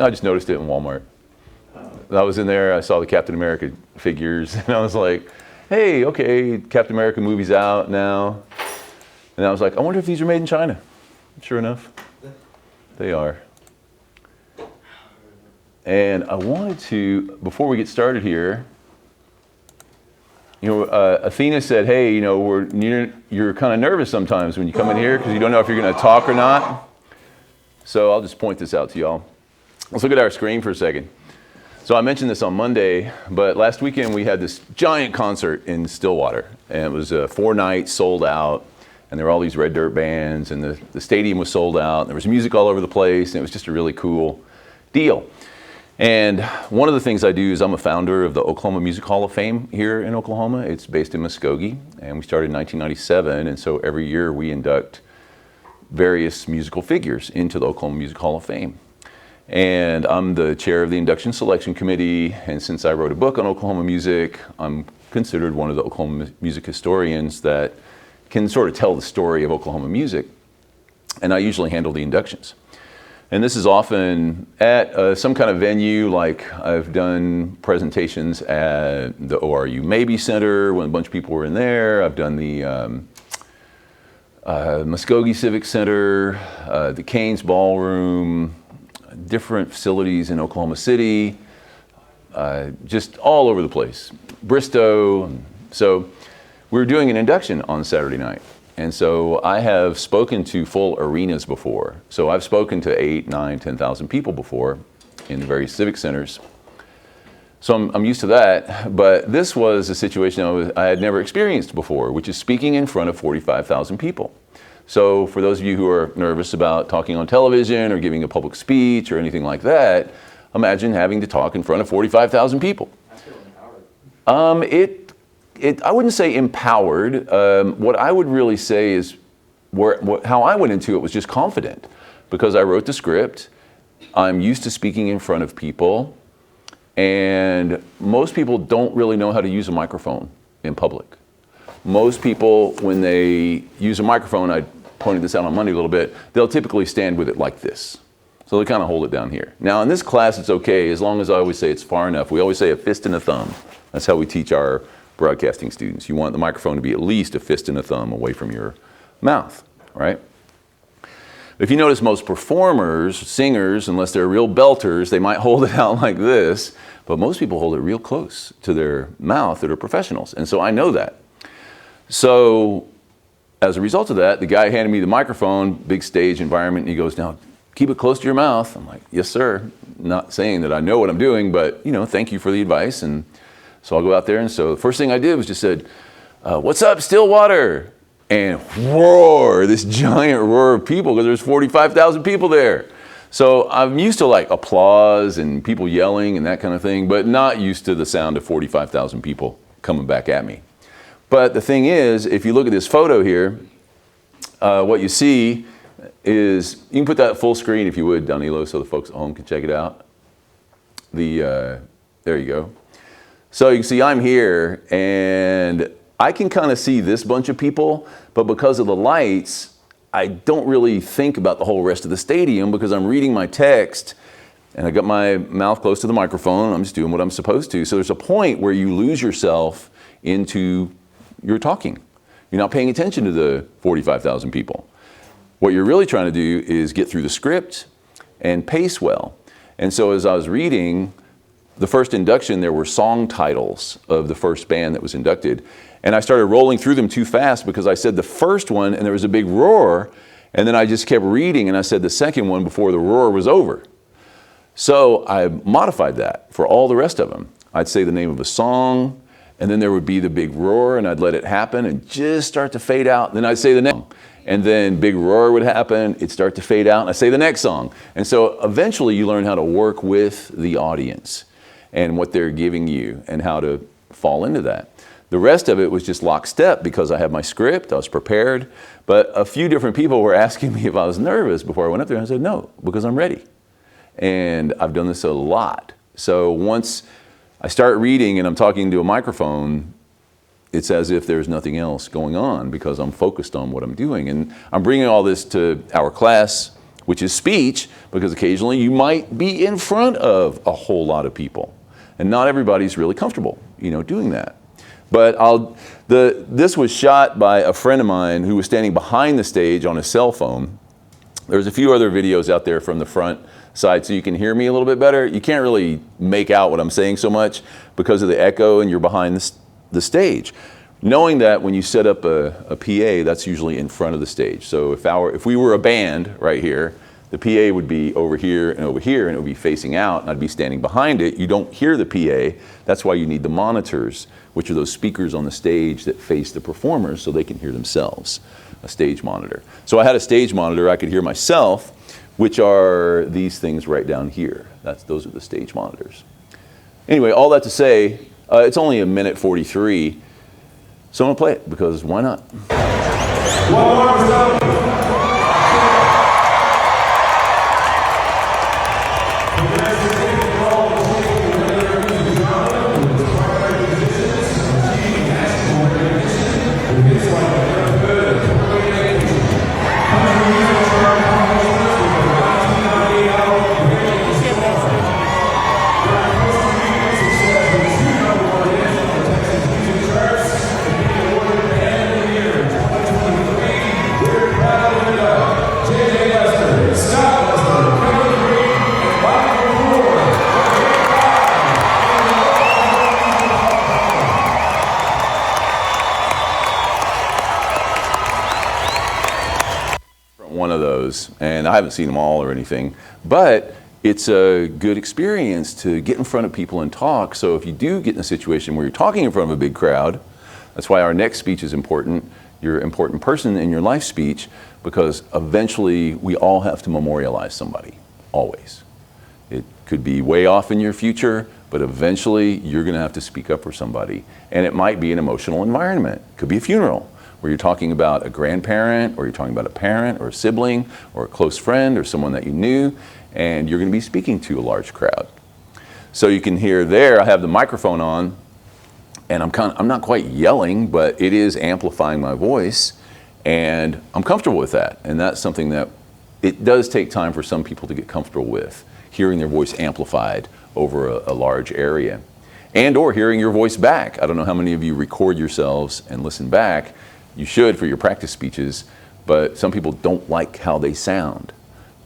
I just noticed it in Walmart. I was in there, I saw the Captain America figures, and I was like, hey, okay, Captain America movie's out now. And I was like, I wonder if these are made in China. Sure enough, they are. And I wanted to, before we get started here, Athena said, hey, you're kind of nervous sometimes when you come in here because you don't know if you're going to talk or not. So I'll just point this out to y'all. Let's look at our screen for a second. So I mentioned this on Monday, but last weekend we had this giant concert in Stillwater, and it was 4 nights, sold out, and there were all these Red Dirt bands, and the stadium was sold out, and there was music all over the place, and it was just a really cool deal. And one of the things I do is I'm a founder of the Oklahoma Music Hall of Fame here in Oklahoma. It's based in Muskogee, and we started in 1997, and so every year we induct various musical figures into the Oklahoma Music Hall of Fame. And I'm the chair of the induction selection committee, and since I wrote a book on Oklahoma music, I'm considered one of the Oklahoma music historians that can sort of tell the story of Oklahoma music, and I usually handle the inductions. And this is often at some kind of venue, like I've done presentations at the ORU Mabee Center when a bunch of people were in there. I've done the Muskogee Civic Center, the Canes Ballroom, different facilities in Oklahoma City, just all over the place. Bristow. So we were doing an induction on Saturday night. And so I have spoken to full arenas before. So I've spoken to 8, 9, 10,000 people before in the various civic centers. So I'm used to that, but this was a situation I had never experienced before, which is speaking in front of 45,000 people. So for those of you who are nervous about talking on television or giving a public speech or anything like that, imagine having to talk in front of 45,000 people. I feel empowered. I wouldn't say empowered. What I would really say is how I went into it was just confident, because I wrote the script. I'm used to speaking in front of people, and most people don't really know how to use a microphone in public. Most people, when they use a microphone, I pointed this out on Monday a little bit, they'll typically stand with it like this. So they kind of hold it down here. Now in this class it's okay, as long as I always say it's far enough. We always say a fist and a thumb. That's how we teach our broadcasting students. You want the microphone to be at least a fist and a thumb away from your mouth, right? If you notice, most performers, singers, unless they're real belters, they might hold it out like this, but most people hold it real close to their mouth that are professionals, and so I know that. So as a result of that, the guy handed me the microphone, big stage environment, and he goes, now keep it close to your mouth. I'm like, yes sir. Not saying that I know what I'm doing, but thank you for the advice. And so I'll go out there, and so the first thing I did was just said, what's up, Stillwater? And roar, this giant roar of people, because there's 45,000 people there. So I'm used to like applause and people yelling and that kind of thing, but not used to the sound of 45,000 people coming back at me. But the thing is, if you look at this photo here, what you see is, you can put that full screen if you would, Danilo, so the folks at home can check it out. There you go. So you can see I'm here, and I can kind of see this bunch of people, but because of the lights, I don't really think about the whole rest of the stadium because I'm reading my text and I got my mouth close to the microphone. I'm just doing what I'm supposed to. So there's a point where you lose yourself into your talking. You're not paying attention to the 45,000 people. What you're really trying to do is get through the script and pace well. And so as I was reading the first induction, there were song titles of the first band that was inducted. And I started rolling through them too fast because I said the first one and there was a big roar. And then I just kept reading and I said the second one before the roar was over. So I modified that for all the rest of them. I'd say the name of a song, and then there would be the big roar, and I'd let it happen and just start to fade out. Then I'd say the next song, and then big roar would happen, it'd start to fade out, and I'd say the next song. And so eventually you learn how to work with the audience and what they're giving you and how to fall into that. The rest of it was just lockstep because I had my script, I was prepared, but a few different people were asking me if I was nervous before I went up there, and I said no, because I'm ready. And I've done this a lot. So once I start reading and I'm talking to a microphone, it's as if there's nothing else going on because I'm focused on what I'm doing. And I'm bringing all this to our class, which is speech, because occasionally you might be in front of a whole lot of people. And not everybody's really comfortable, doing that. But this was shot by a friend of mine who was standing behind the stage on his cell phone. There's a few other videos out there from the front side so you can hear me a little bit better. You can't really make out what I'm saying so much because of the echo and you're behind the stage. Knowing that when you set up a PA, that's usually in front of the stage. So if we were a band right here, the PA would be over here, and it would be facing out, and I'd be standing behind it. You don't hear the PA. That's why you need the monitors, which are those speakers on the stage that face the performers so they can hear themselves, a stage monitor. So I had a stage monitor. I could hear myself, which are these things right down here. Those are the stage monitors. Anyway, all that to say, it's only 1:43, so I'm gonna play it because why not? One of those, and I haven't seen them all or anything, but it's a good experience to get in front of people and talk. So if you do get in a situation where you're talking in front of a big crowd, that's why our next speech is important. You're an important person in your life speech, because eventually we all have to memorialize somebody, always. It could be way off in your future, but eventually you're going to have to speak up for somebody. And it might be an emotional environment. It could be a funeral, where you're talking about a grandparent, or you're talking about a parent, or a sibling, or a close friend, or someone that you knew, and you're going to be speaking to a large crowd. So you can hear there, I have the microphone on, and I'm not quite yelling, but it is amplifying my voice, and I'm comfortable with that. And that's something that it does take time for some people to get comfortable with, hearing their voice amplified over a large area, and or hearing your voice back. I don't know how many of you record yourselves and listen back. You should for your practice speeches, but some people don't like how they sound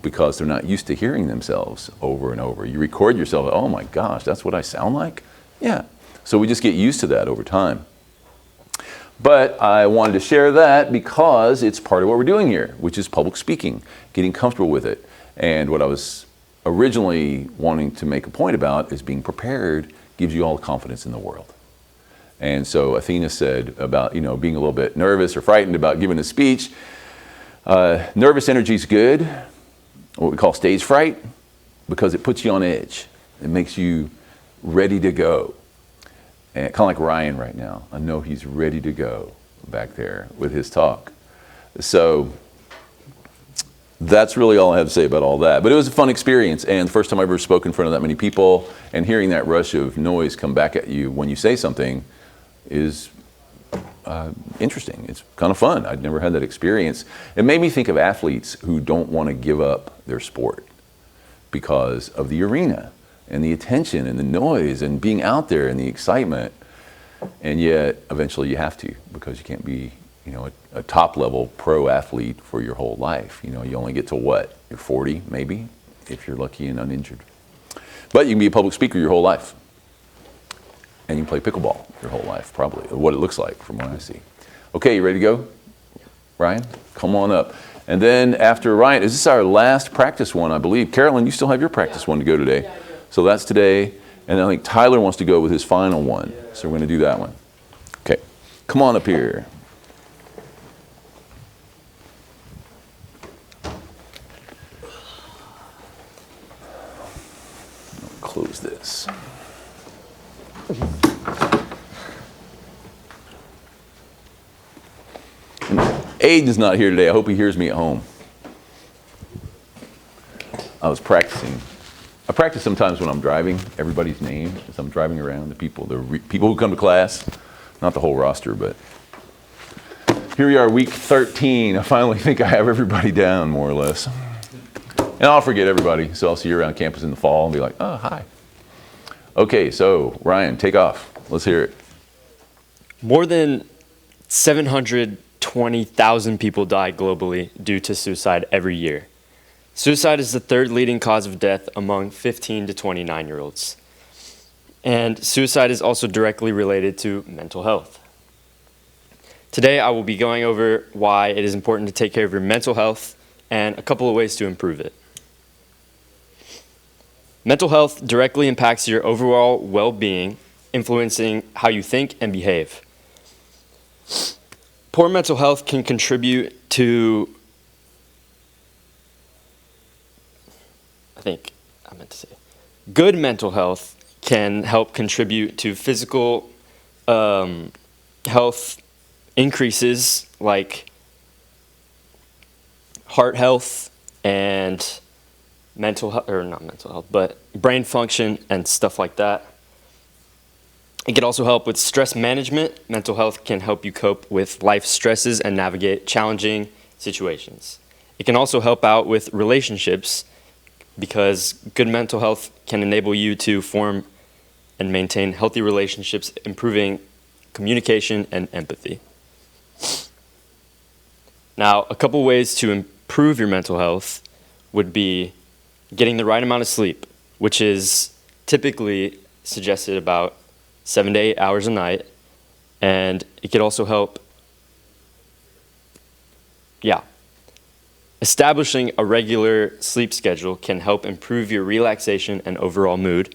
because they're not used to hearing themselves over and over. You record yourself, oh my gosh, that's what I sound like? Yeah. So we just get used to that over time. But I wanted to share that because it's part of what we're doing here, which is public speaking, getting comfortable with it. And what I was originally wanting to make a point about is being prepared gives you all the confidence in the world. And so Athena said about, being a little bit nervous or frightened about giving a speech. Nervous energy is good, what we call stage fright, because it puts you on edge. It makes you ready to go. And kind of like Ryan right now. I know he's ready to go back there with his talk. So that's really all I have to say about all that. But it was a fun experience, and the first time I ever spoke in front of that many people, and hearing that rush of noise come back at you when you say something is interesting. It's kind of fun. I'd never had that experience. It made me think of athletes who don't want to give up their sport because of the arena and the attention and the noise and being out there and the excitement. And yet eventually you have to, because you can't be a top level pro athlete for your whole life. You only get to what? You're 40 maybe, if you're lucky and uninjured. But you can be a public speaker your whole life. And you can play pickleball your whole life, probably, what it looks like from what I see. Okay, you ready to go? Ryan, come on up. And then after Ryan, is this our last practice one, I believe? Carolyn, you still have your practice one to go today. Yeah, I do. So that's today. And I think Tyler wants to go with his final one. So we're going to do that one. Okay, come on up here. Close this. Aiden's not here today. I hope he hears me at home. I was practicing. I practice sometimes when I'm driving, everybody's name as I'm driving around, the people who come to class, not the whole roster, but here we are, week 13. I finally think I have everybody down, more or less. And I'll forget everybody, so I'll see you around campus in the fall and be like, oh, hi. Okay, so Ryan, take off. Let's hear it. More than 720,000 people die globally due to suicide every year. Suicide is the third leading cause of death among 15 to 29-year-olds. And suicide is also directly related to mental health. Today, I will be going over why it is important to take care of your mental health and a couple of ways to improve it. Mental health directly impacts your overall well-being, influencing how you think and behave. Poor mental health can contribute to, good mental health can help contribute to physical health increases like heart health and brain function and stuff like that. It can also help with stress management. Mental health can help you cope with life stresses and navigate challenging situations. It can also help out with relationships because good mental health can enable you to form and maintain healthy relationships, improving communication and empathy. Now, a couple ways to improve your mental health would be getting the right amount of sleep, which is typically suggested about 7 to 8 hours a night, and it could also help, establishing a regular sleep schedule can help improve your relaxation and overall mood.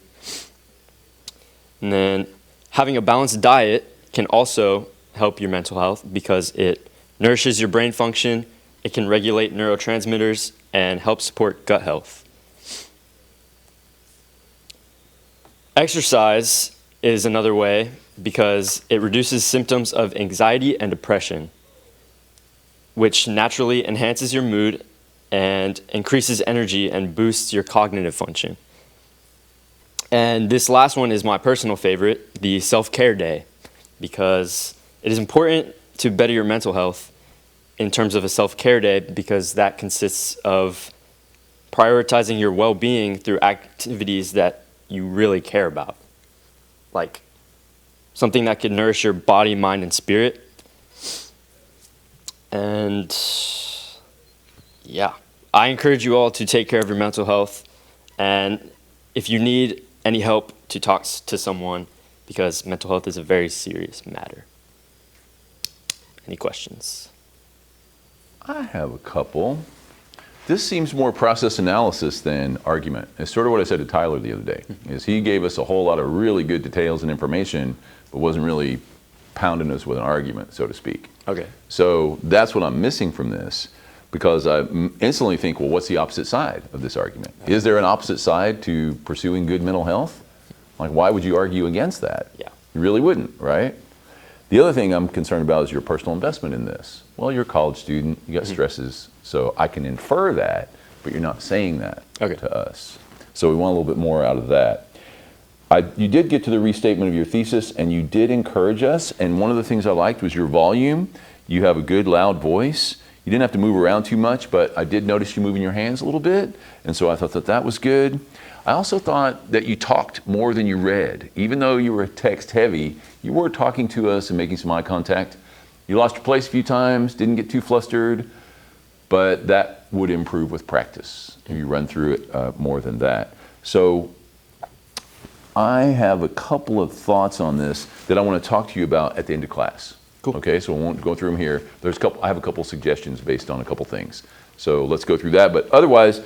And then having a balanced diet can also help your mental health because it nourishes your brain function, it can regulate neurotransmitters, and help support gut health. Exercise is another way because it reduces symptoms of anxiety and depression, which naturally enhances your mood and increases energy and boosts your cognitive function. And this last one is my personal favorite, the self-care day, because it is important to better your mental health in terms of a self-care day because that consists of prioritizing your well-being through activities that you really care about, like something that can nourish your body, mind, and spirit. And I encourage you all to take care of your mental health, and if you need any help, to talk to someone because mental health is a very serious matter. Any questions? I have a couple. This seems more process analysis than argument. It's sort of what I said to Tyler the other day, is he gave us a whole lot of really good details and information, but wasn't really pounding us with an argument, so to speak. Okay. So that's what I'm missing from this, because I instantly think, well, what's the opposite side of this argument? Is there an opposite side to pursuing good mental health? Like, why would you argue against that? Yeah. You really wouldn't, right? The other thing I'm concerned about is your personal investment in this. Well, you're a college student, you got stresses, so I can infer that, but you're not saying that to us. So we want a little bit more out of that. You did get to the restatement of your thesis, and you did encourage us, and one of the things I liked was your volume. You have a good, loud voice. You didn't have to move around too much, but I did notice you moving your hands a little bit, and so I thought that that was good. I also thought that you talked more than you read. Even though you were text heavy, you were talking to us and making some eye contact. You lost your place a few times, didn't get too flustered, but that would improve with practice if you run through it more than that. So I have a couple of thoughts on this that I want to talk to you about at the end of class. Cool. Okay, so I won't go through them here. I have a couple suggestions based on a couple things. So let's go through that. But otherwise,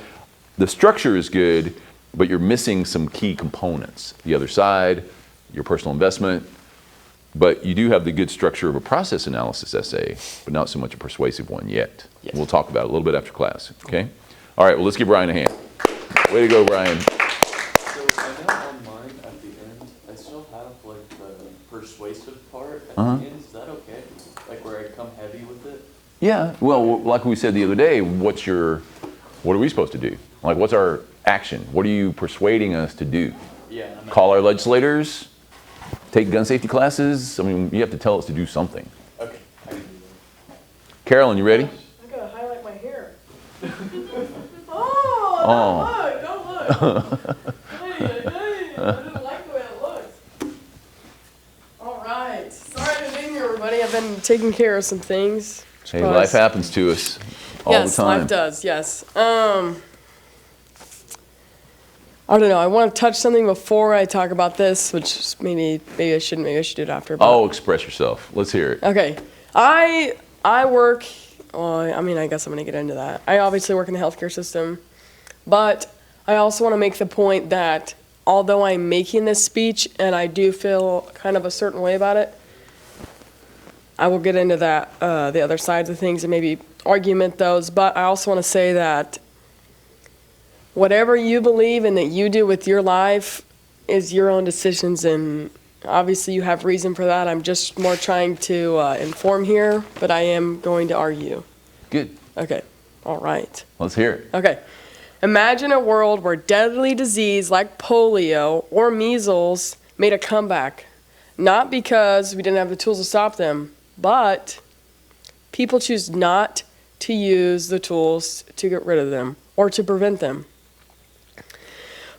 the structure is good, but you're missing some key components. The other side, your personal investment, but you do have the good structure of a process analysis essay, but not so much a persuasive one yet. Yes. We'll talk about it a little bit after class, okay? All right, well, let's give Brian a hand. Way to go, Brian. So I know on mine at the end, I still have like the persuasive part at the end. Is that okay? Like where I come heavy with it? Yeah, well, like we said the other day, what are we supposed to do? Like, what's our action? What are you persuading us to do? Yeah. Call our legislators? Take gun safety classes? I mean, you have to tell us to do something. Okay, I can do that. Carolyn, you ready? I gotta highlight my hair. Oh! Oh. Don't look. Hey, I didn't like the way it looked. All right. Sorry to be here, everybody. I've been taking care of some things. Hey, life happens to us all Yes, the time. life does. Yes. I don't know. I want to touch something before I talk about this, which maybe I shouldn't. Maybe I should do it after. But. Oh, express yourself. Let's hear it. Okay. I work. Well, I mean, I guess I'm going to get into that. I obviously work in the healthcare system, but I also want to make the point that although I'm making this speech and I do feel kind of a certain way about it, I will get into that, the other sides of things and maybe argument those. But I also want to say that whatever you believe and that you do with your life is your own decisions, and obviously you have reason for that. I'm just more trying to inform here, but I am going to argue. Good. Okay. All right. Let's hear it. Okay. Imagine a world where deadly disease like polio or measles made a comeback. Not because we didn't have the tools to stop them, but people choose not to use the tools to get rid of them or to prevent them.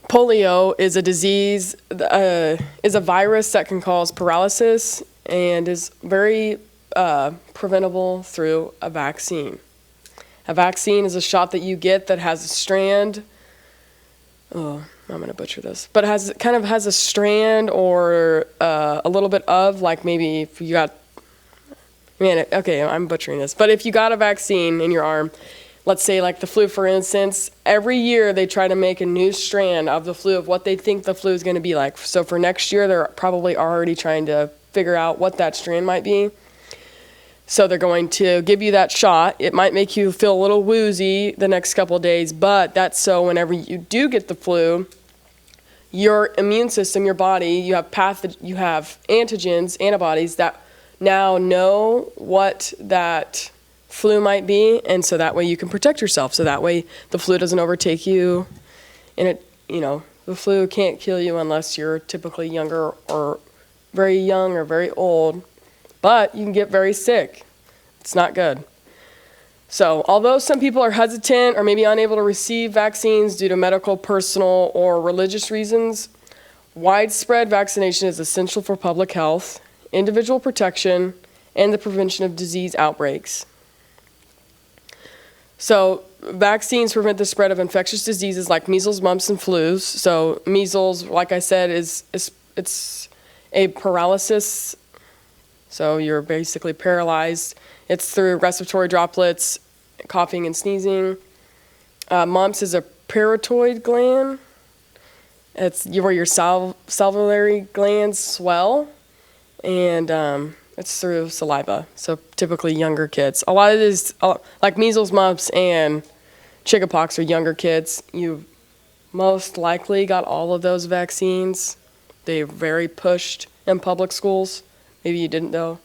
Polio is a disease, is a virus that can cause paralysis and is very preventable through a vaccine. A vaccine is a shot that you get that has a strand. Oh, I'm going to butcher this. But kind of has a strand or a little bit of, like maybe if you got, okay, I'm butchering this. But if you got a vaccine in your arm, let's say like the flu, for instance, every year they try to make a new strand of the flu of what they think the flu is going to be like. So for next year, they're probably already trying to figure out what that strand might be. So they're going to give you that shot. It might make you feel a little woozy the next couple of days, but that's so whenever you do get the flu, your immune system, your body, you have antigens, antibodies that now know what that flu might be, and so that way you can protect yourself. So that way the flu doesn't overtake you, and the flu can't kill you unless you're typically younger or very young or very old, but you can get very sick. It's not good. So although some people are hesitant or maybe unable to receive vaccines due to medical, personal, or religious reasons, widespread vaccination is essential for public health, individual protection, and the prevention of disease outbreaks. So vaccines prevent the spread of infectious diseases like measles, mumps, and flus. So measles, like I said, it's a paralysis. So you're basically paralyzed. It's through respiratory droplets, coughing and sneezing. Mumps is a parotoid gland. It's where your salivary glands swell, and it's through saliva. So typically younger kids. A lot of these, like measles, mumps, and chickenpox are younger kids. You most likely got all of those vaccines. They're very pushed in public schools. Maybe you didn't though.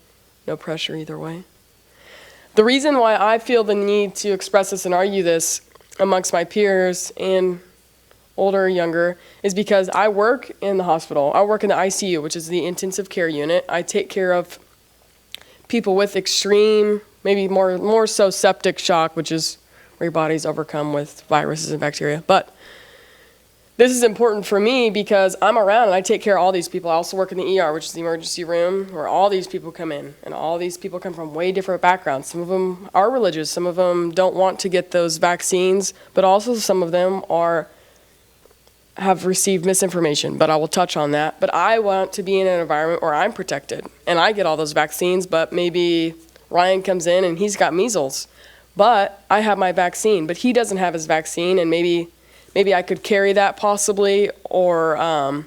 No pressure either way. The reason why I feel the need to express this and argue this amongst my peers and older or younger is because I work in the hospital. I work in the ICU, which is the intensive care unit. I take care of people with extreme, maybe more so septic shock, which is where your body's overcome with viruses and bacteria. But this is important for me because I'm around and I take care of all these people. I also work in the ER, which is the emergency room, where all these people come in. And all these people come from way different backgrounds. Some of them are religious. Some of them don't want to get those vaccines. But also some of them have received misinformation. But I will touch on that. But I want to be in an environment where I'm protected. And I get all those vaccines, but maybe Ryan comes in and he's got measles. But I have my vaccine, but he doesn't have his vaccine, and maybe I could carry that possibly, or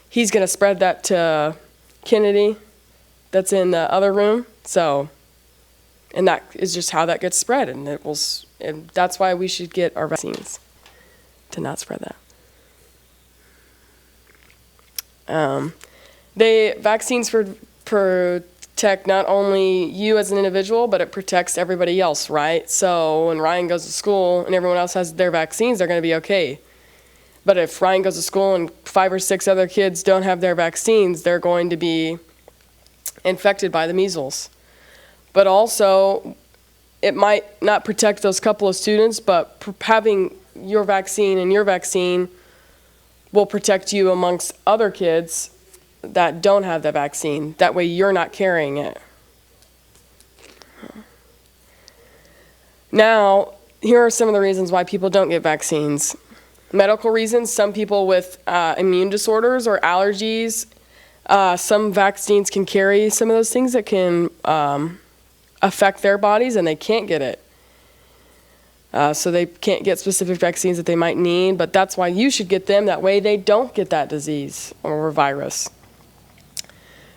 he's going to spread that to Kennedy that's in the other room. So, and that is just how that gets spread, and that's why we should get our vaccines, to not spread that. Vaccines protect not only you as an individual, but it protects everybody else, right? So when Ryan goes to school and everyone else has their vaccines, they're going to be okay. But if Ryan goes to school and 5 or 6 other kids don't have their vaccines, they're going to be infected by the measles. But also, it might not protect those couple of students, but having your vaccine and your vaccine will protect you amongst other kids that don't have the vaccine. That way you're not carrying it. Now, here are some of the reasons why people don't get vaccines. Medical reasons, some people with immune disorders or allergies, some vaccines can carry some of those things that can affect their bodies and they can't get it. So they can't get specific vaccines that they might need, but that's why you should get them. That way they don't get that disease or virus.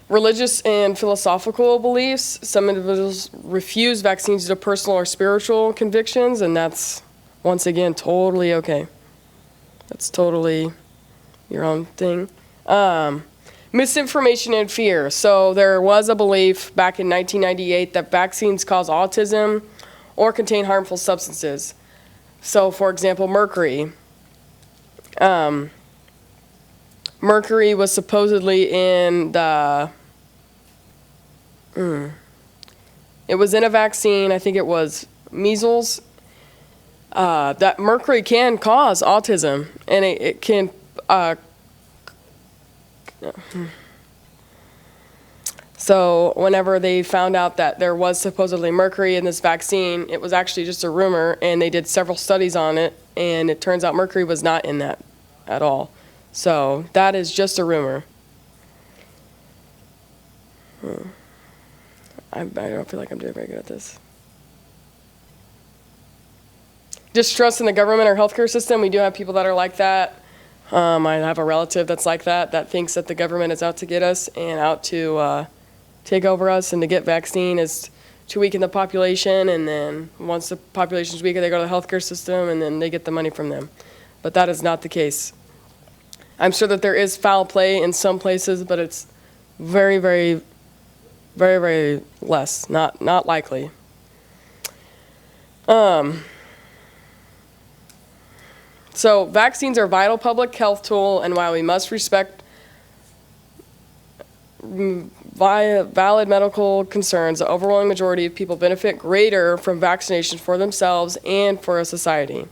Religious and philosophical beliefs. Some individuals refuse vaccines due to personal or spiritual convictions, and that's, once again, totally okay. That's totally your own thing. Misinformation and fear. So there was a belief back in 1998 that vaccines cause autism or contain harmful substances. So, for example, mercury. Mercury was supposedly in the... It was in a vaccine, I think it was measles. That mercury can cause autism, and it can... So whenever they found out that there was supposedly mercury in this vaccine, it was actually just a rumor, and they did several studies on it, and it turns out mercury was not in that at all. So that is just a rumor. I don't feel like I'm doing very good at this. Distrust in the government or healthcare system. We do have people that are like that. I have a relative that's like that thinks that the government is out to get us and out to take over us, and to get vaccine is to weaken the population, and then once the population's weaker, they go to the healthcare system, and then they get the money from them. But that is not the case. I'm sure that there is foul play in some places, but it's very, very, very, very less, not likely. So vaccines are a vital public health tool, and while we must respect valid medical concerns, the overwhelming majority of people benefit greater from vaccination for themselves and for a society.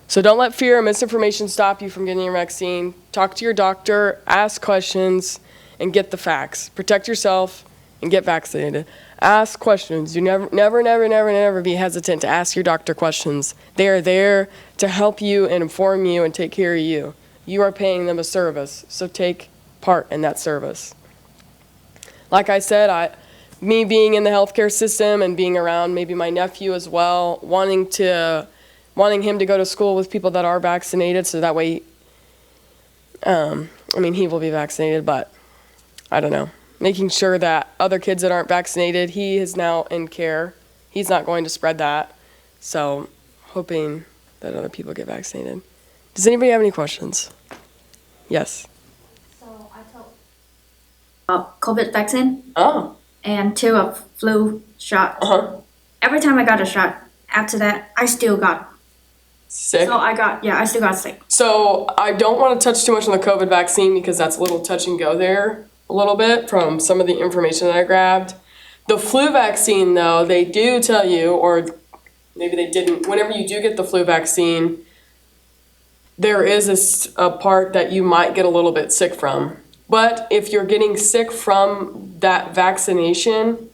So don't let fear and misinformation stop you from getting your vaccine. Talk to your doctor, ask questions, and get the facts. Protect yourself and get vaccinated. Ask questions. You never be hesitant to ask your doctor questions. They are there to help you and inform you and take care of you. You are paying them a service, so take part in that service. Like I said, me being in the healthcare system and being around maybe my nephew as well, wanting him to go to school with people that are vaccinated, so that way, he will be vaccinated, but I don't know. Making sure that other kids that aren't vaccinated, he is now in care. He's not going to spread that. So hoping that other people get vaccinated. Does anybody have any questions? Yes. So I took COVID vaccine Oh. and 2 of flu shot. Uh-huh. Every time I got a shot, after that, I still got. Sick. So I still got sick. So I don't want to touch too much on the COVID vaccine because that's a little touch and go there a little bit from some of the information that I grabbed. The flu vaccine, though, they do tell you, or maybe they didn't, whenever you do get the flu vaccine, there is a part that you might get a little bit sick from. But if you're getting sick from that vaccination,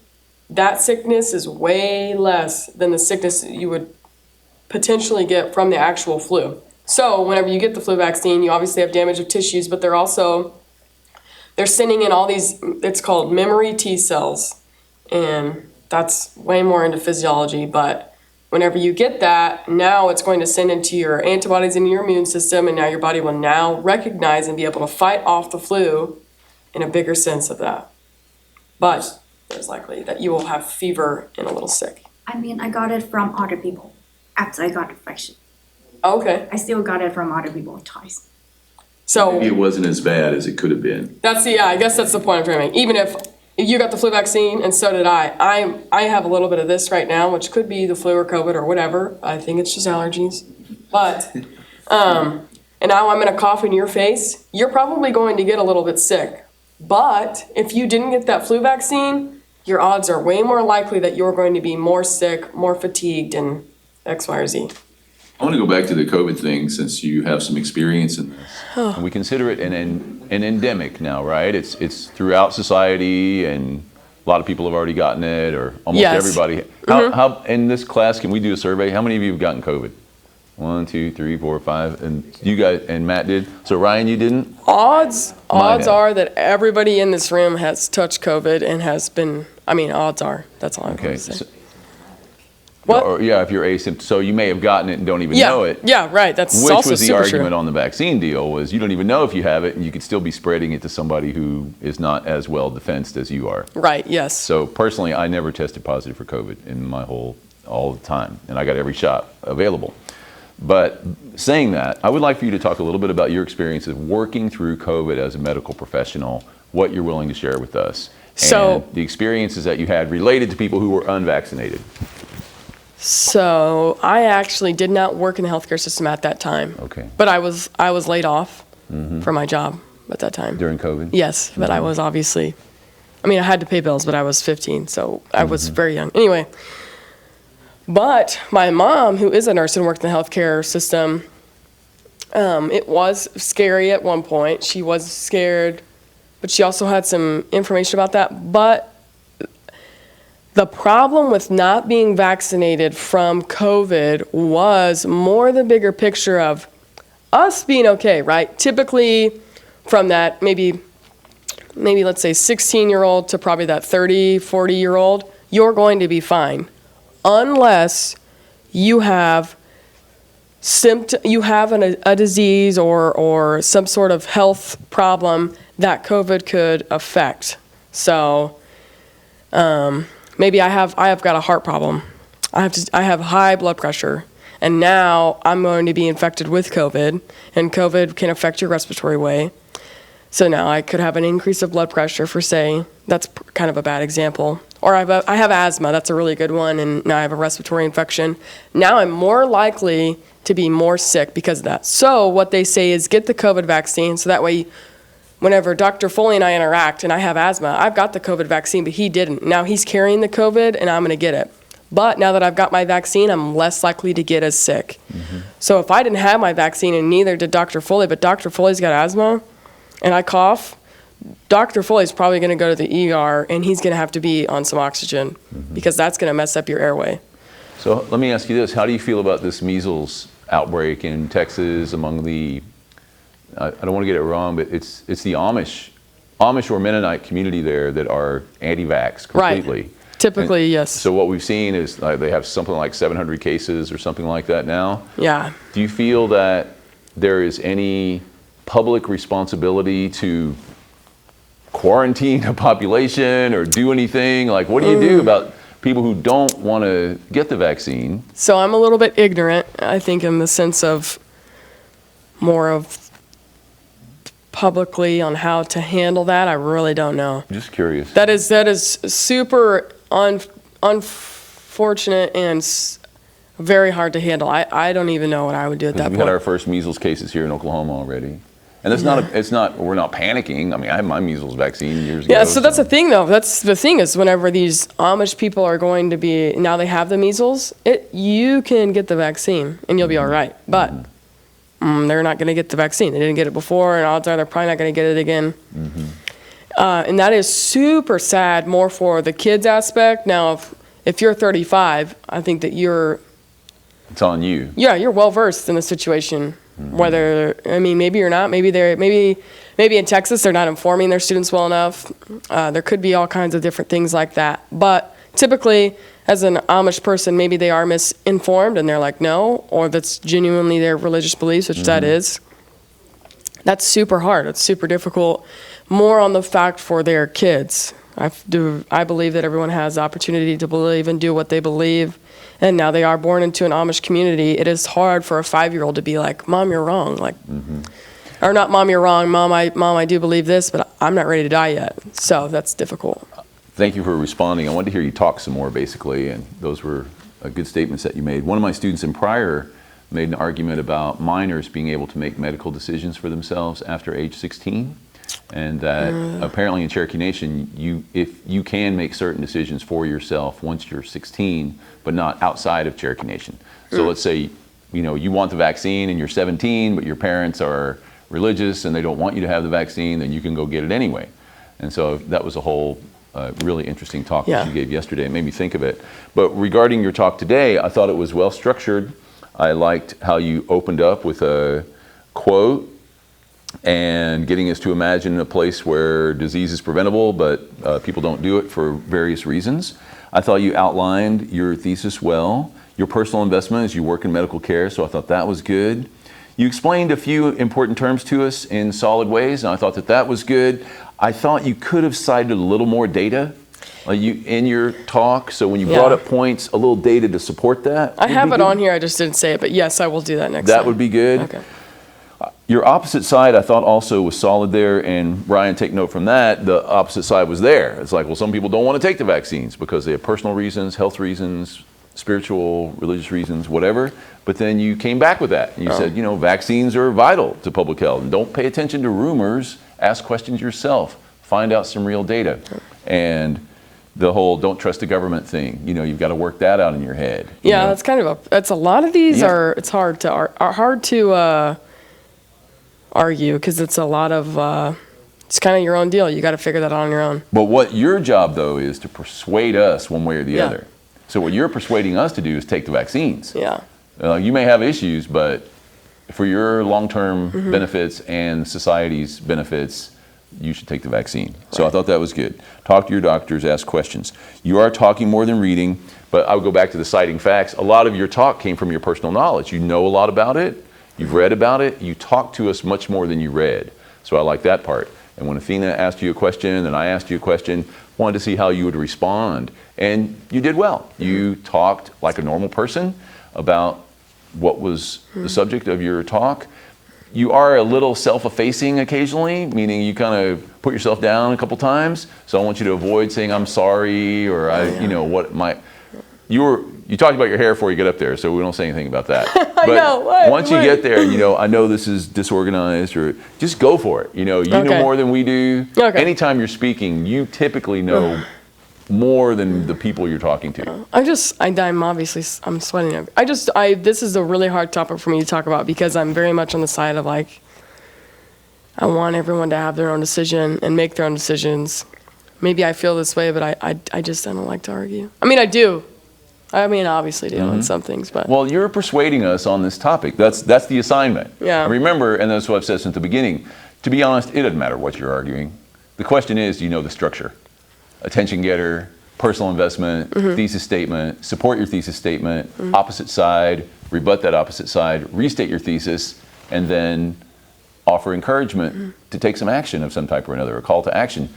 that sickness is way less than the sickness that you would potentially get from the actual flu. So whenever you get the flu vaccine, you obviously have damage of tissues, but they're sending in all these, it's called memory T cells. And that's way more into physiology, but whenever you get that, now it's going to send into your antibodies into your immune system, and now your body will now recognize and be able to fight off the flu in a bigger sense of that. But there's likely that you will have fever and a little sick. I got it from other people after I got infection. Okay, I still got it from other people twice. so Maybe it wasn't as bad as it could have been. I guess that's the point I'm trying to make. Even if you got the flu vaccine and so did I have a little bit of this right now, which could be the flu or COVID or whatever. I think it's just allergies. But, and now I'm gonna cough in your face. You're probably going to get a little bit sick. But if you didn't get that flu vaccine, your odds are way more likely that you're going to be more sick, more fatigued, and X, Y, or Z. I want to go back to the COVID thing since you have some experience in this. And we consider it an endemic now, right? It's throughout society, and a lot of people have already gotten it, or almost Yes. everybody. How in this class, can we do a survey? How many of you have gotten COVID? 1, 2, 3, 4, 5, and you guys and Matt did. So Ryan, you didn't. Odds have. are that everybody in this room has touched COVID and has been. I mean, odds are. That's all I'm Okay. going to say. So, What? or yeah, if you're asymptomatic, so you may have gotten it and don't even Yeah. know it. Yeah. Right. That's Which also was the super argument true. on the vaccine deal, was you don't even know if you have it, and you could still be spreading it to somebody who is not as well defensed as you are. Right. Yes. So personally, I never tested positive for COVID in my all the time, and I got every shot available. But saying that, I would like for you to talk a little bit about your experience of working through COVID as a medical professional, what you're willing to share with us, So- and the experiences that you had related to people who were unvaccinated. So I actually did not work in the healthcare system at that time. Okay. But I was laid off from my job at that time. During COVID? Yes, but I was obviously. I mean, I had to pay bills, but I was 15, so I was very young. Anyway, but my mom, who is a nurse and worked in the healthcare system, it was scary at one point. She was scared, but she also had some information about that. But the problem with not being vaccinated from COVID was more the bigger picture of us being okay, right? Typically, from that maybe let's say 16-year-old to probably that 30, 40-year-old, you're going to be fine unless you have a disease or some sort of health problem that COVID could affect. So maybe I have got a heart problem. I have high blood pressure, and now I'm going to be infected with COVID, and COVID can affect your respiratory way. So now I could have an increase of blood pressure for, say, that's kind of a bad example. Or I have asthma, that's a really good one, and now I have a respiratory infection. Now I'm more likely to be more sick because of that. So what they say is get the COVID vaccine, so that way whenever Dr. Foley and I interact and I have asthma, I've got the COVID vaccine, but he didn't. Now he's carrying the COVID, and I'm going to get it. But now that I've got my vaccine, I'm less likely to get as sick. So if I didn't have my vaccine, and neither did Dr. Foley, but Dr. Foley's got asthma, and I cough, Dr. Foley's probably going to go to the ER, and he's going to have to be on some oxygen because that's going to mess up your airway. So let me ask you this. How do you feel about this measles outbreak in Texas among the, I don't want to get it wrong, but it's the Amish or Mennonite community there that are anti-vax completely. Right. Typically, yes. So what we've seen is they have something like 700 cases or something like that now. Yeah. Do you feel that there is any public responsibility to quarantine a population or do anything? Like, what do you do about people who don't want to get the vaccine? So I'm a little bit ignorant, I think, in the sense of more of publicly on how to handle that. I really don't know. Just curious. That is super unfortunate and very hard to handle. I don't even know what I would do at that We've had our point. first measles cases here in Oklahoma already. And it's we're not panicking. I mean, I had my measles vaccine years ago. Yeah, so that's the thing, though. That's the thing is whenever these Amish people are going to be, now they have the measles, you can get the vaccine and you'll be all right. But they're not going to get the vaccine. They didn't get it before, and odds are they're probably not going to get it again. And that is super sad, more for the kids aspect. Now, if you're 35, I think that It's on you. you're well versed in the situation. Whether, I mean, maybe you're not. Maybe in Texas they're not informing their students well enough. There could be all kinds of different things like that. But typically, as an Amish person, maybe they are misinformed and they're like, no, or that's genuinely their religious beliefs, which that is. That's super hard. It's super difficult. More on the fact for their kids. I believe that everyone has the opportunity to believe and do what they believe. And now they are born into an Amish community. It is hard for a 5-year-old to be like, Mom, you're wrong. Like, or not, Mom, you're wrong. Mom, I do believe this, but I'm not ready to die yet. So that's difficult. Thank you for responding. I wanted to hear you talk some more, basically, and those were good statements that you made. One of my students in Pryor made an argument about minors being able to make medical decisions for themselves after age 16. And that apparently in Cherokee Nation, if you can make certain decisions for yourself once you're 16, but not outside of Cherokee Nation. So let's say you want the vaccine and you're 17, but your parents are religious and they don't want you to have the vaccine, then you can go get it anyway. And so that was a whole really interesting talk that you gave yesterday. It made me think of it. But regarding your talk today, I thought it was well structured. I liked how you opened up with a quote and getting us to imagine a place where disease is preventable, but people don't do it for various reasons. I thought you outlined your thesis well. Your personal investment as you work in medical care, so I thought that was good. You explained a few important terms to us in solid ways, and I thought that was good. I thought you could have cited a little more data in your talk, so when you brought up points, a little data to support that. I have it on here, I just didn't say it, but yes, I will do that next time. That would be good. Okay. Your opposite side, I thought also was solid there, and Ryan, take note from that, the opposite side was there. It's like, well, some people don't want to take the vaccines because they have personal reasons, health reasons, spiritual, religious reasons, whatever. But then you came back with that. And you said, vaccines are vital to public health. And don't pay attention to rumors. Ask questions yourself. Find out some real data. And the whole don't trust the government thing, you've got to work that out in your head. Yeah, that's kind of that's a lot of these it's hard to argue because it's a lot of, it's kind of your own deal. You got to figure that out on your own. But what your job, though, is to persuade us one way or the other. So what you're persuading us to do is take the vaccines. Yeah. You may have issues, but for your long-term benefits and society's benefits, you should take the vaccine. So I thought that was good. Talk to your doctors, ask questions. You are talking more than reading, but I would go back to the citing facts. A lot of your talk came from your personal knowledge. You know a lot about it. You've read about it. You talked to us much more than you read. So I like that part. And when Athena asked you a question and I asked you a question, wanted to see how you would respond. And you did well. You talked like a normal person about what was the subject of your talk. You are a little self-effacing occasionally, meaning you kind of put yourself down a couple times. So I want you to avoid saying I'm sorry or you talked about your hair before you get up there, so we don't say anything about that. I know. Once you get there, I know this is disorganized, or just go for it. You know more than we do. Okay. Anytime you're speaking, you typically know more than the people you're talking to. I'm sweating. This is a really hard topic for me to talk about because I'm very much on the side of I want everyone to have their own decision and make their own decisions. Maybe I feel this way, but I don't like to argue. I mean, I do. I obviously do on some things, but. Well, you're persuading us on this topic. That's the assignment. Yeah. And remember, and that's what I've said since the beginning, to be honest, it doesn't matter what you're arguing. The question is, do you know the structure? Attention getter, personal investment, thesis statement, support your thesis statement, opposite side, rebut that opposite side, restate your thesis, and then offer encouragement to take some action of some type or another, a call to action.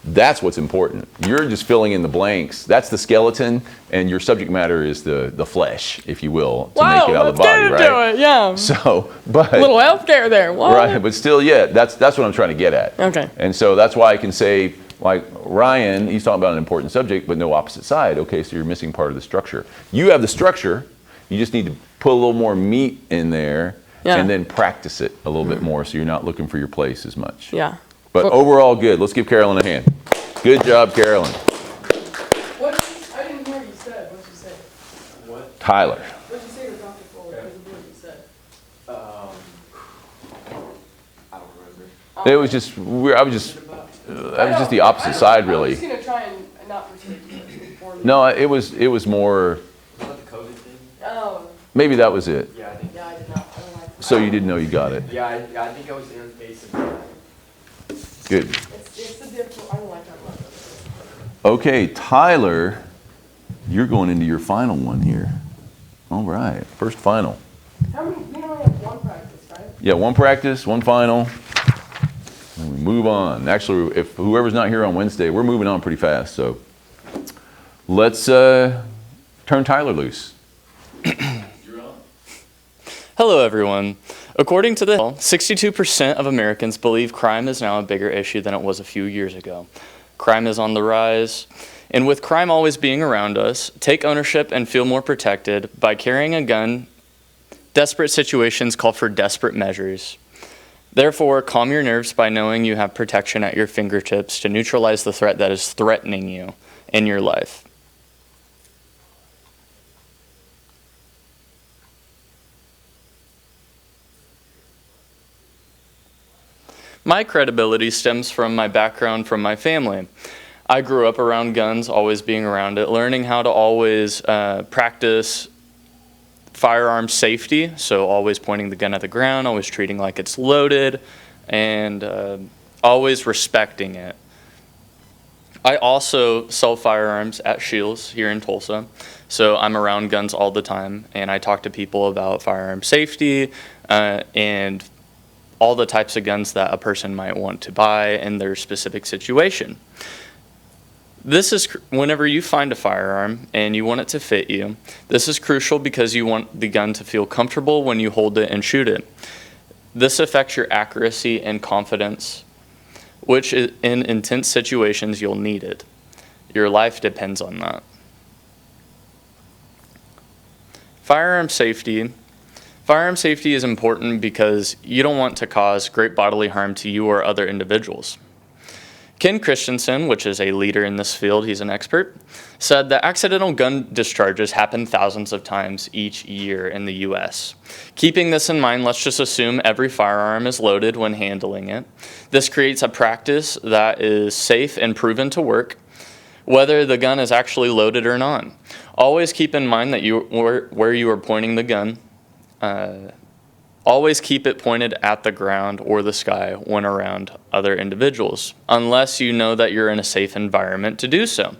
That's what's important. You're just filling in the blanks. That's the skeleton, and your subject matter is the flesh, if you will, to make it out of the body, right? Do it, yeah. So, but a little healthcare there. What? right, but still, that's what I'm trying to get at. Okay. And so that's why I can say, like Ryan, he's talking about an important subject, but no opposite side. Okay, so you're missing part of the structure. You have the structure. You just need to put a little more meat in there, and then practice it a little bit more, so you're not looking for your place as much. Yeah. But overall, good. Let's give Carolyn a hand. Good job, Carolyn. I didn't hear what you said. What did you say? What? Tyler. What did you say to Dr. Fuller? Because of what you said. I don't remember. It was just, that was just the opposite side, I'm really. just going to try and not persuade you. No, it was more, What the COVID thing? Oh, maybe that was it. Yeah, I think. yeah, I did not. I don't like So you didn't know you got it. Yeah, I think I was invasive. Good. It's the different. I don't like that one. Okay, Tyler, you're going into your final one here. All right, first final. How many? We only have one practice, right? Yeah, one practice, one final. And we move on. Actually, if whoever's not here on Wednesday, we're moving on pretty fast. So let's turn Tyler loose. Hello, everyone. According to the 62% of Americans believe crime is now a bigger issue than it was a few years ago. Crime is on the rise, and with crime always being around us, take ownership and feel more protected. By carrying a gun, desperate situations call for desperate measures. Therefore, calm your nerves by knowing you have protection at your fingertips to neutralize the threat that is threatening you in your life. My credibility stems from my background from my family. I grew up around guns, always being around it, learning how to always practice firearm safety, so always pointing the gun at the ground, always treating like it's loaded, and always respecting it. I also sell firearms at Shields here in Tulsa, so I'm around guns all the time, and I talk to people about firearm safety and all the types of guns that a person might want to buy in their specific situation. This is whenever you find a firearm and you want it to fit you, this is crucial because you want the gun to feel comfortable when you hold it and shoot it. This affects your accuracy and confidence, which in intense situations you'll need it. Your life depends on that. Firearm safety. Firearm safety is important because you don't want to cause great bodily harm to you or other individuals. Ken Christensen, which is a leader in this field, he's an expert, said that accidental gun discharges happen thousands of times each year in the US. Keeping this in mind, let's just assume every firearm is loaded when handling it. This creates a practice that is safe and proven to work, whether the gun is actually loaded or not. Always keep in mind that where you are pointing the gun. Always keep it pointed at the ground or the sky when around other individuals, unless you know that you're in a safe environment to do so.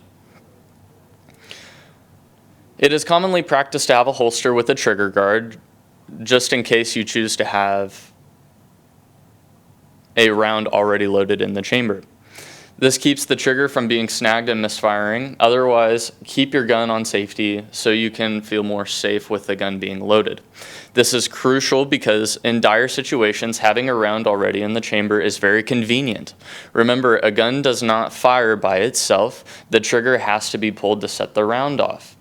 It is commonly practiced to have a holster with a trigger guard, just in case you choose to have a round already loaded in the chamber. This keeps the trigger from being snagged and misfiring. Otherwise, keep your gun on safety so you can feel more safe with the gun being loaded. This is crucial because in dire situations, having a round already in the chamber is very convenient. Remember, a gun does not fire by itself. The trigger has to be pulled to set the round off.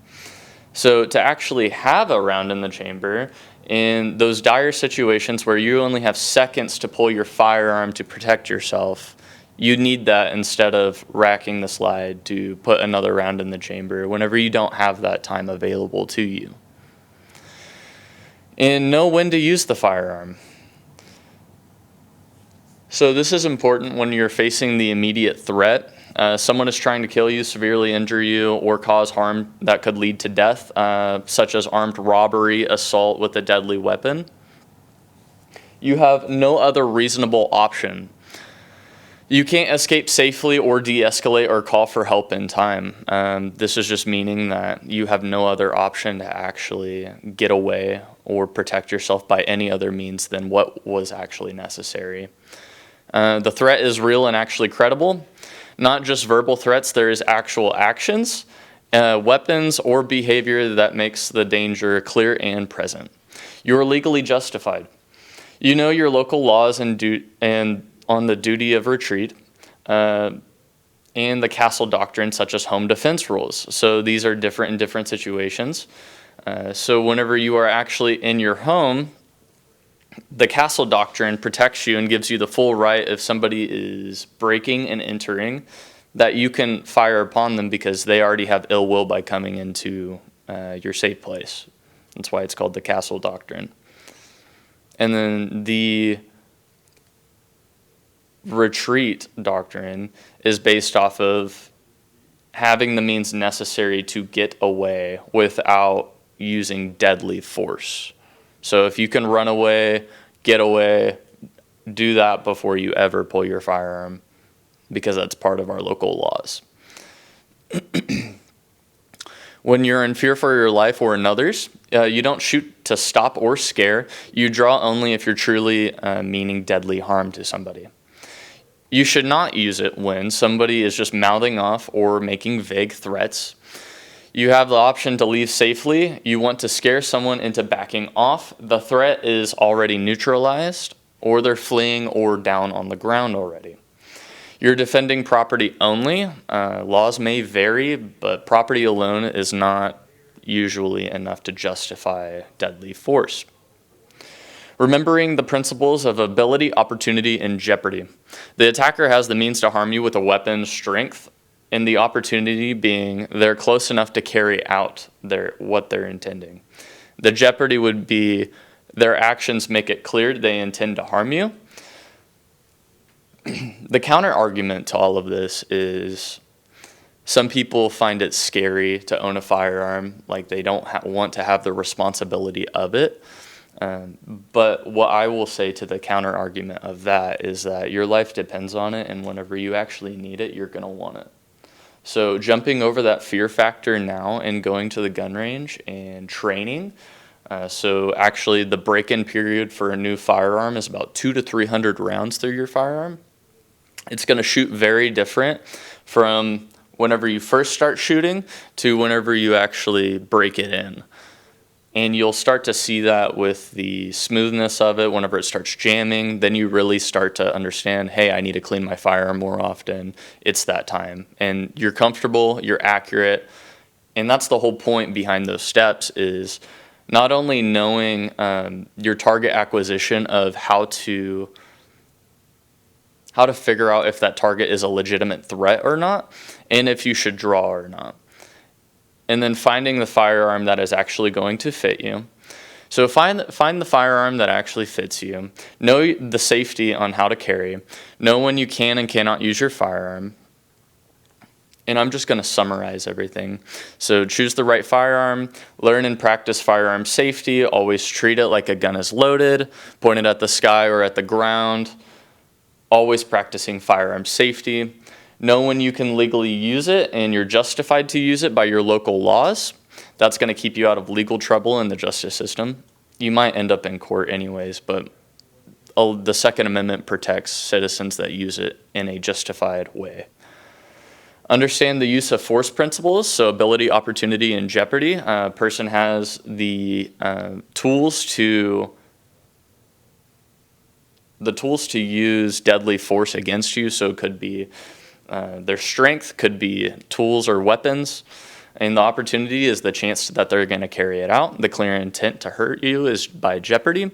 So to actually have a round in the chamber, in those dire situations where you only have seconds to pull your firearm to protect yourself, you need that instead of racking the slide to put another round in the chamber whenever you don't have that time available to you. And know when to use the firearm. So this is important when you're facing the immediate threat. Someone is trying to kill you, severely injure you, or cause harm that could lead to death, such as armed robbery, assault with a deadly weapon. You have no other reasonable option. You can't escape safely or de-escalate or call for help in time. This is just meaning that you have no other option to actually get away or protect yourself by any other means than what was actually necessary. The threat is real and actually credible. Not just verbal threats, there is actual actions, weapons, or behavior that makes the danger clear and present. You are legally justified. You know your local laws and on the duty of retreat, and the castle doctrine, such as home defense rules. So these are different in different situations. So whenever you are actually in your home, the castle doctrine protects you and gives you the full right if somebody is breaking and entering, that you can fire upon them because they already have ill will by coming into your safe place. That's why it's called the castle doctrine. And then the retreat doctrine is based off of having the means necessary to get away without using deadly force. So if you can run away, get away, do that before you ever pull your firearm, because that's part of our local laws. When you're in fear for your life or another's, you don't shoot to stop or scare. You draw only if you're truly meaning deadly harm to somebody. You should not use it when somebody is just mouthing off or making vague threats. You have the option to leave safely. You want to scare someone into backing off. The threat is already neutralized, or they're fleeing or down on the ground already. You're defending property only. Laws may vary, but property alone is not usually enough to justify deadly force. Remembering the principles of ability, opportunity, and jeopardy. The attacker has the means to harm you with a weapon's strength, and the opportunity being they're close enough to carry out what they're intending. The jeopardy would be their actions make it clear they intend to harm you. the counter argument to all of this is some people find it scary to own a firearm, like they don't want to have the responsibility of it. But what I will say to the counter argument of that is that your life depends on it, and whenever you actually need it, you're going to want it. So jumping over that fear factor now and going to the gun range and training. So actually the break-in period for a new firearm is about 200 to 300 rounds through your firearm. It's going to shoot very different from whenever you first start shooting to whenever you actually break it in. And you'll start to see that with the smoothness of it. Whenever it starts jamming, then you really start to understand, hey, I need to clean my firearm more often. It's that time. And you're comfortable, you're accurate. And that's the whole point behind those steps, is not only knowing your target acquisition of how to figure out if that target is a legitimate threat or not, and if you should draw or not. And then finding the firearm that is actually going to fit you. So find the firearm that actually fits you. Know the safety on how to carry. Know when you can and cannot use your firearm. And I'm just going to summarize everything. So choose the right firearm. Learn and practice firearm safety. Always treat it like a gun is loaded. Point it at the sky or at the ground. Always practicing firearm safety. Know when you can legally use it and you're justified to use it by your local laws. That's going to keep you out of legal trouble in the justice system. You might end up in court anyways, but the Second Amendment protects citizens that use it in a justified way. Understand the use of force principles, so ability, opportunity, and jeopardy. A person has the tools to use deadly force against you, so it could be their strength, could be tools or weapons, and the opportunity is the chance that they're going to carry it out. The clear intent to hurt you is by jeopardy.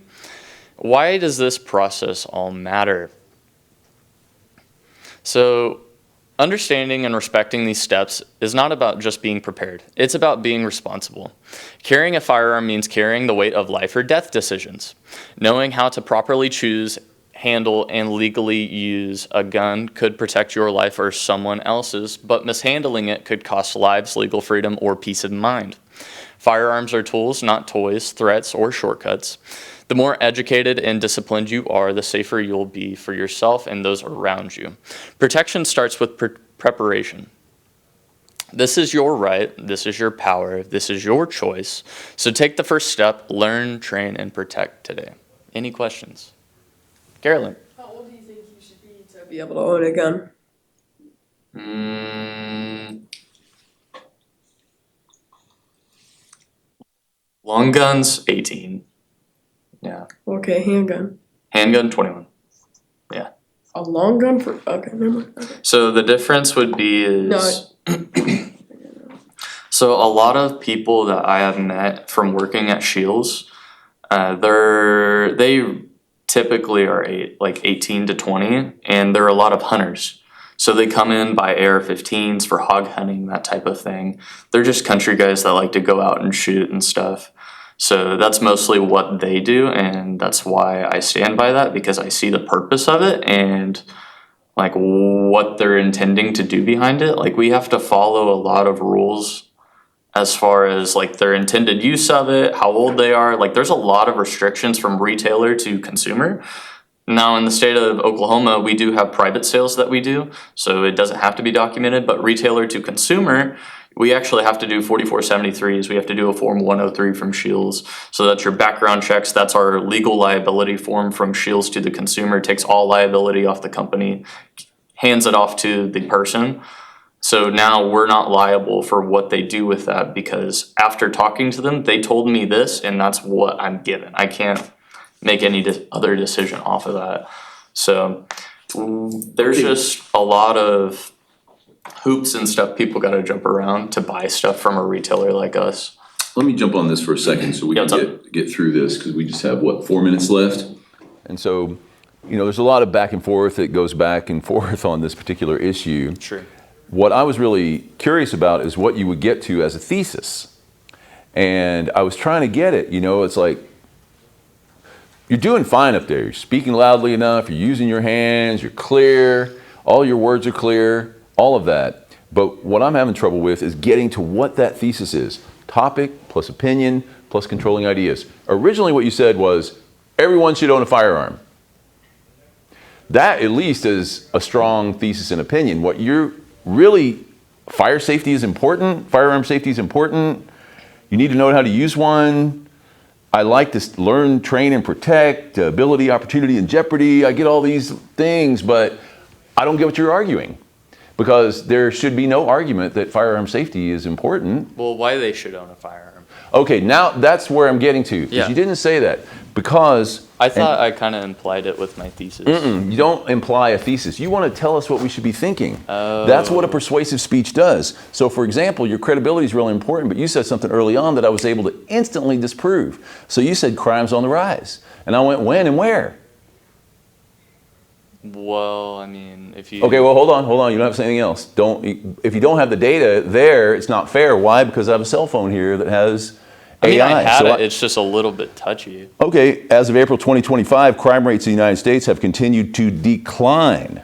Why does this process all matter? So understanding and respecting these steps is not about just being prepared. It's about being responsible. Carrying a firearm means carrying the weight of life or death decisions. Knowing how to properly choose, handle, and legally use a gun could protect your life or someone else's, but mishandling it could cost lives, legal freedom, or peace of mind. Firearms are tools, not toys, threats, or shortcuts. The more educated and disciplined you are, the safer you'll be for yourself and those around you. Protection starts with preparation. This is your right, this is your power, this is your choice. So take the first step, learn, train, and protect today. Any questions? Carolyn. How old do you think you should be to be able to own a gun? Long guns, 18. Yeah. Okay, handgun. Handgun, 21. Yeah. A long gun for, okay, never mind. Okay. So the difference would be so a lot of people that I have met from working at Shields, they typically are 18 to 20, and there are a lot of hunters. So they come in by AR-15s for hog hunting, that type of thing. They're just country guys that like to go out and shoot and stuff. So that's mostly what they do, and that's why I stand by that, because I see the purpose of it and like what they're intending to do behind it. Like we have to follow a lot of rules as far as like their intended use of it, how old they are. Like there's a lot of restrictions from retailer to consumer. Now in the state of Oklahoma, we do have private sales that we do, so it doesn't have to be documented, but retailer to consumer, we actually have to do 4473s. We have to do a Form 103 from Shields. So that's your background checks. That's our legal liability form from Shields to the consumer. It takes all liability off the company, hands it off to the person. So now we're not liable for what they do with that, because after talking to them, they told me this and that's what I'm given. I can't make any other decision off of that. So there's just a lot of hoops and stuff people got to jump around to buy stuff from a retailer like us. Let me jump on this for a second so we Yeah, can get through this, because we just have, 4 minutes left? And so, there's a lot of back and forth that goes back and forth on this particular issue. Sure. What I was really curious about is what you would get to as a thesis. And I was trying to get it, it's like, you're doing fine up there. You're speaking loudly enough, you're using your hands, you're clear, all your words are clear, all of that. But what I'm having trouble with is getting to what that thesis is. Topic plus opinion plus controlling ideas. Originally what you said was, everyone should own a firearm. That at least is a strong thesis and opinion. What you're really, fire safety is important, firearm safety is important, you need to know how to use one. I like to learn, train, and protect, ability, opportunity, and jeopardy. I get all these things, but I don't get what you're arguing. Because there should be no argument that firearm safety is important. Well, why they should own a firearm? Okay, now that's where I'm getting to. 'Cause Yeah. you didn't say that. Because I thought I kind of implied it with my thesis. you don't imply a thesis. You want to tell us what we should be thinking. That's what a persuasive speech does. So for example, your credibility is really important, but you said something early on that I was able to instantly disprove. So you said crime's on the rise. And I went, when and where? Well, I mean, if you... Okay, well, hold on. You don't have to say anything else. If you don't have the data there, it's not fair. Why? Because I have a cell phone here that has I mean, AI. I had So it, it's just a little bit touchy. Okay, as of April 2025, crime rates in the United States have continued to decline.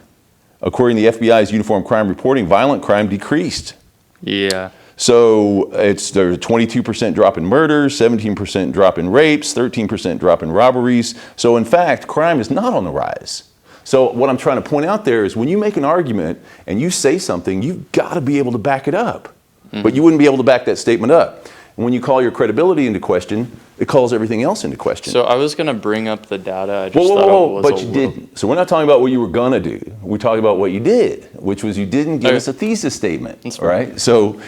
According to the FBI's Uniform Crime Reporting, violent crime decreased. Yeah. So there's a 22% drop in murders, 17% drop in rapes, 13% drop in robberies. So in fact, crime is not on the rise. So what I'm trying to point out there is when you make an argument and you say something, you've got to be able to back it up. But you wouldn't be able to back that statement up. And when you call your credibility into question, it calls everything else into question. So I was going to bring up the data. I just Whoa, thought it was but a you little... didn't. So we're not talking about what you were gonna do. We're talking about what you did, which was you didn't give Okay. us a thesis statement, That's all right? So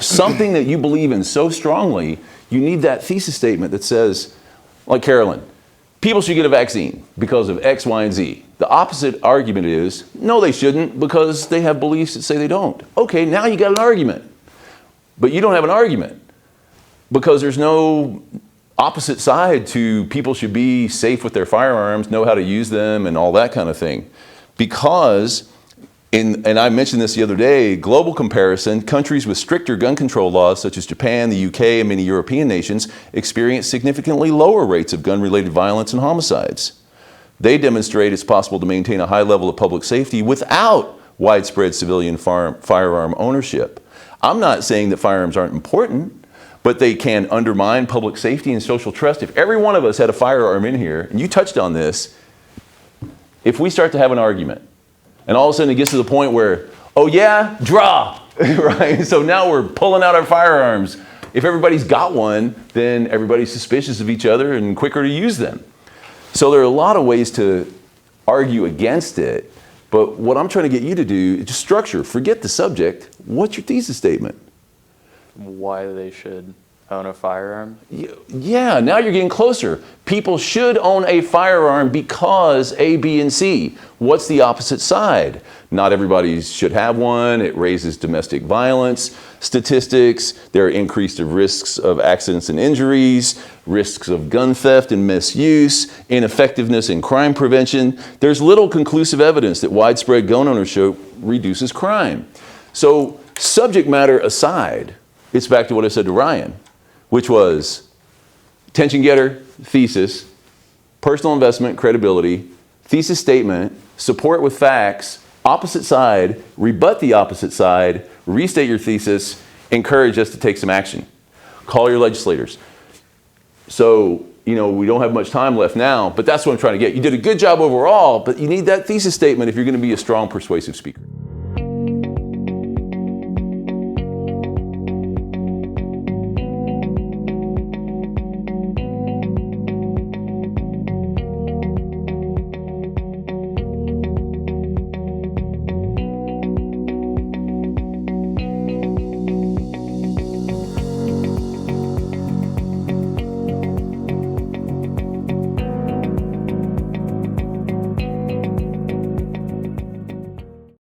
something that you believe in so strongly, you need that thesis statement that says, like Carolyn, people should get a vaccine because of X, Y, and Z. The opposite argument is, no, they shouldn't because they have beliefs that say they don't. Okay, now you got an argument. But you don't have an argument because there's no opposite side to people should be safe with their firearms, know how to use them, and all that kind of thing. Because, and I mentioned this the other day, global comparison, countries with stricter gun control laws such as Japan, the UK, and many European nations experience significantly lower rates of gun-related violence and homicides. They demonstrate it's possible to maintain a high level of public safety without widespread civilian firearm ownership. I'm not saying that firearms aren't important, but they can undermine public safety and social trust. If every one of us had a firearm in here, and you touched on this, if we start to have an argument, and all of a sudden it gets to the point where, oh yeah, draw, right? So now we're pulling out our firearms. If everybody's got one, then everybody's suspicious of each other and quicker to use them. So there are a lot of ways to argue against it, but what I'm trying to get you to do is just structure, forget the subject. What's your thesis statement? Why they should own a firearm? Yeah, now you're getting closer. People should own a firearm because A, B, and C. What's the opposite side? Not everybody should have one. It raises domestic violence statistics. There are increased risks of accidents and injuries, risks of gun theft and misuse, ineffectiveness in crime prevention. There's little conclusive evidence that widespread gun ownership reduces crime. So subject matter aside, it's back to what I said to Ryan, which was attention getter, thesis, personal investment, credibility, thesis statement, support with facts, opposite side, rebut the opposite side, restate your thesis, encourage us to take some action. Call your legislators. So, we don't have much time left now, but that's what I'm trying to get. You did a good job overall, but you need that thesis statement if you're going to be a strong, persuasive speaker.